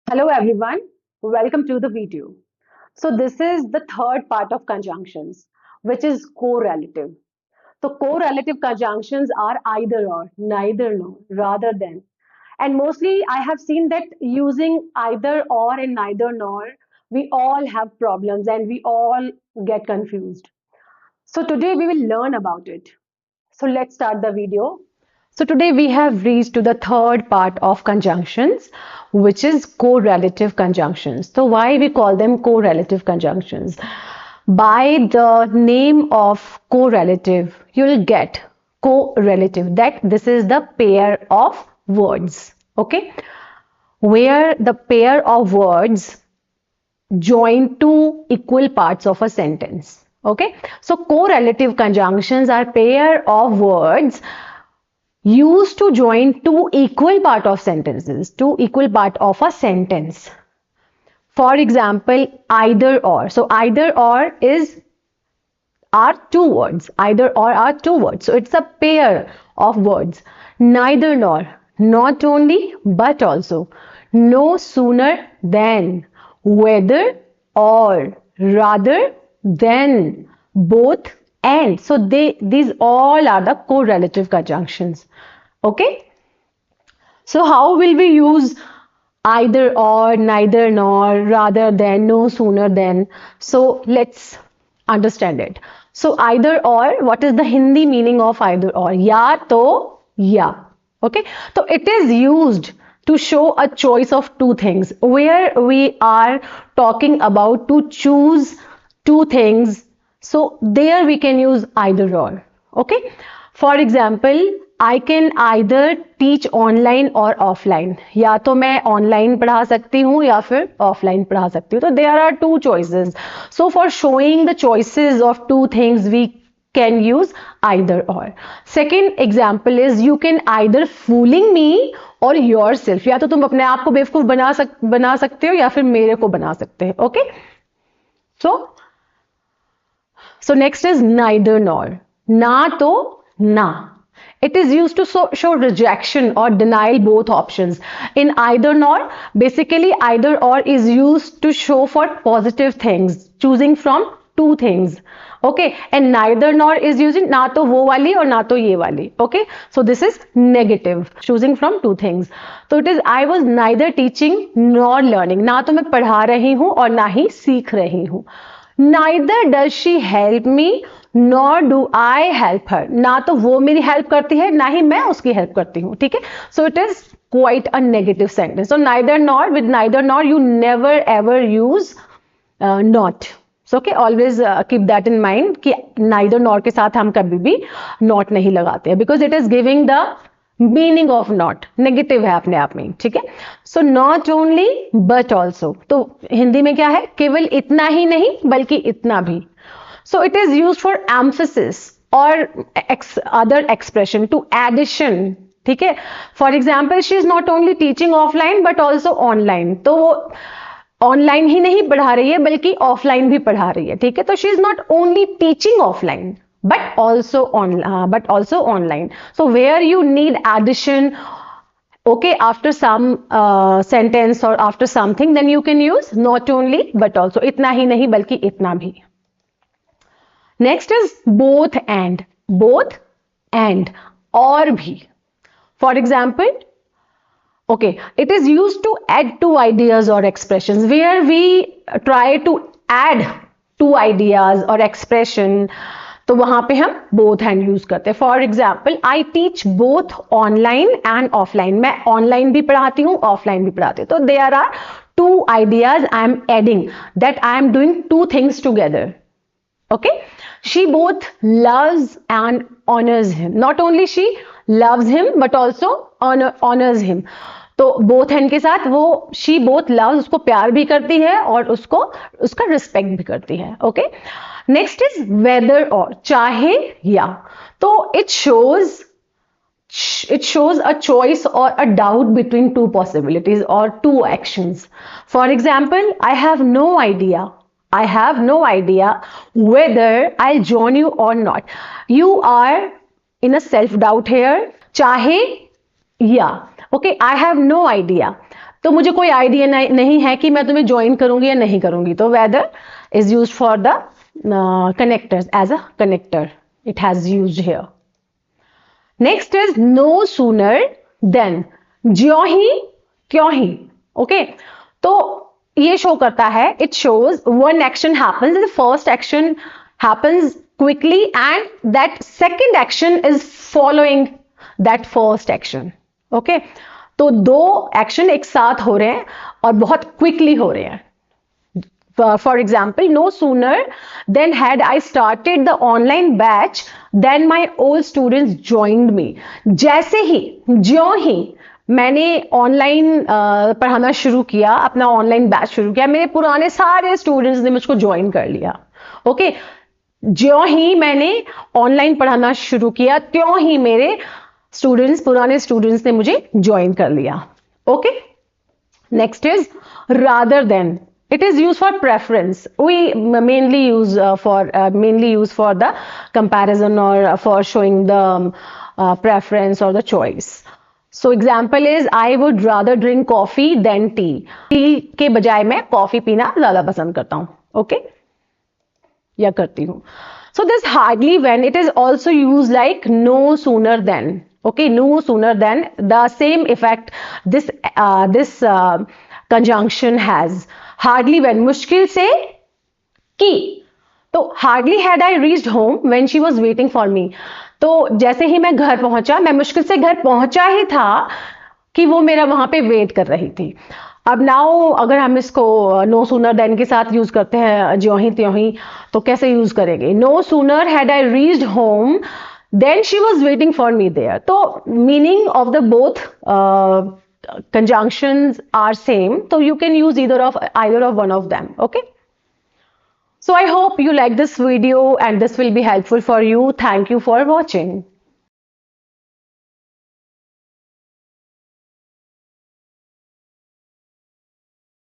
Hello everyone, welcome to the video. So this is the third part of conjunctions, which is correlative. So correlative conjunctions are either or, neither nor, rather than. And mostly I have seen that using either or and neither nor, we all have problems and we all get confused. So today we will learn about it. So let's start the video. So today we have reached to the third part of conjunctions, which is correlative conjunctions. So why we call them correlative conjunctions? By the name of correlative, you'll get correlative, that this is the pair of words, okay? Where the pair of words join two equal parts of a sentence. Okay, so correlative conjunctions are pair of words used to join two equal part of sentences, two equal part of a sentence. For example, either or. So either or is are two words. Either or are two words. So it's a pair of words. Neither nor, not only but also. No sooner than, whether or, rather than, both and. So these all are the correlative conjunctions. Okay. So how will we use either or, neither nor, rather than, no sooner than? So let's understand it. So either or, what is the Hindi meaning of either or? Ya to ya. Okay. So it is used to show a choice of two things, where we are talking about to choose two things. So there we can use either or. Okay. For example, I can either teach online or offline. या तो मैं online पढ़ा सकती हूँ या फिर offline पढ़ा सकती हूँ. तो there are two choices. So for showing the choices of two things, we can use either or. Second example is you can either fooling me or yourself. या तो तुम अपने आप को बेवकूफ बना सकते हो या फिर मेरे को बना सकते हैं. Okay? So next is neither nor. Na to na. It is used to show rejection or denial, both options. In either nor, basically either or is used to show for positive things, choosing from two things. Okay, and neither nor is using na to wo wali or na to ye wali. Okay, so this is negative, choosing from two things. So it is I was neither teaching nor learning. ना तो मैं पढ़ा रही हूँ और ना ही सीख रही हूँ. Neither does she help me nor do I help her. ना तो वो मेरी हेल्प करती है ना ही मैं उसकी हेल्प करती हूँ. ठीक है. So it is quite a negative sentence. So neither nor, with neither nor you never ever use not. So okay, always keep that in mind कि neither nor के साथ हम कभी भी not नहीं लगाते हैं, because it is giving the meaning of not negative है अपने आप में. ठीक है. So not only but also. तो हिंदी में क्या है? केवल इतना ही नहीं बल्कि इतना भी. So it is use for emphasis और अदर एक्सप्रेशन टू एडिशन. ठीक है. For example, she is not only teaching offline but also online. तो वो ऑनलाइन ही नहीं पढ़ा रही है बल्कि ऑफलाइन भी पढ़ा रही है. ठीक है. तो she is not only teaching offline but also online. So where you need addition, okay, after some sentence or after something, then you can use not only but also. इतना ही नहीं बल्कि इतना भी. Next is both and. Both and, और भी. For example, okay, it is used to add two ideas or expressions, where we try to add two ideas or expression. तो वहां पे हम बोथ हैंड यूज करते हैं. For example, I teach both online and offline. मैं online भी पढ़ाती हूँ, ऑफलाइन भी पढ़ाती हूँ. तो there are two ideas I am adding, that I am doing two things together. Okay, she both loves and honors him. Not only she loves him but also honors him. तो both hand के साथ वो she both loves, उसको प्यार भी करती है और उसको उसका रिस्पेक्ट भी करती है. ओके. नेक्स्ट इज वेदर और, चाहे या. तो it shows a choice or a doubt between two possibilities or two actions. For example, I have no idea whether I'll join you or not. You are in a self doubt here. चाहे या. Okay, I have no idea. तो मुझे कोई idea नहीं है कि मैं तुम्हें ज्वाइन करूंगी या नहीं करूंगी, तो whether is used for the connectors, as a connector it has used here. Next is no sooner than, ज्यों ही त्यों ही. ओके, तो ये शो करता है, it shows one action happens, the first action happens quickly and that second action is following that first action. Okay, तो दो action एक साथ हो रहे हैं और बहुत क्विकली हो रहे हैं. For example, no sooner than had I started the online batch than my old students joined me. जैसे ही, ज्यों ही मैंने ऑनलाइन पढ़ाना शुरू किया, अपना ऑनलाइन बैच शुरू किया, मेरे पुराने सारे स्टूडेंट्स ने मुझको ज्वाइन कर लिया. ओके, ज्यों ही मैंने ऑनलाइन पढ़ाना शुरू किया त्यों ही मेरे स्टूडेंट्स, पुराने स्टूडेंट्स ने मुझे ज्वाइन कर लिया. Okay, next is rather than. It is used for preference. We mainly use for the comparison or for showing the preference or the choice. So example is I would rather drink coffee than tea. T के बजाय मैं coffee पीना ज्यादा पसंद करता हूँ. Okay, या करती हूँ. So this hardly when, it is also used like no sooner than. Okay, no sooner than, the same effect this conjunction has. Hardly when, मुश्किल से की, तो hardly had I reached home when she was waiting for me. तो जैसे ही मैं घर पहुंचा, मैं मुश्किल से घर पहुंचा ही था कि वो मेरा वहां पे वेट कर रही थी. अब नाउ अगर हम इसको नो सूनर देन के साथ यूज करते हैं, ज्यों ही त्यों ही, तो कैसे यूज करेंगे? No sooner had I reached home then she was waiting for me there. तो meaning of the both conjunctions are same, so you can use either of one of them. Okay, so I hope you like this video and this will be helpful for you. Thank you for watching.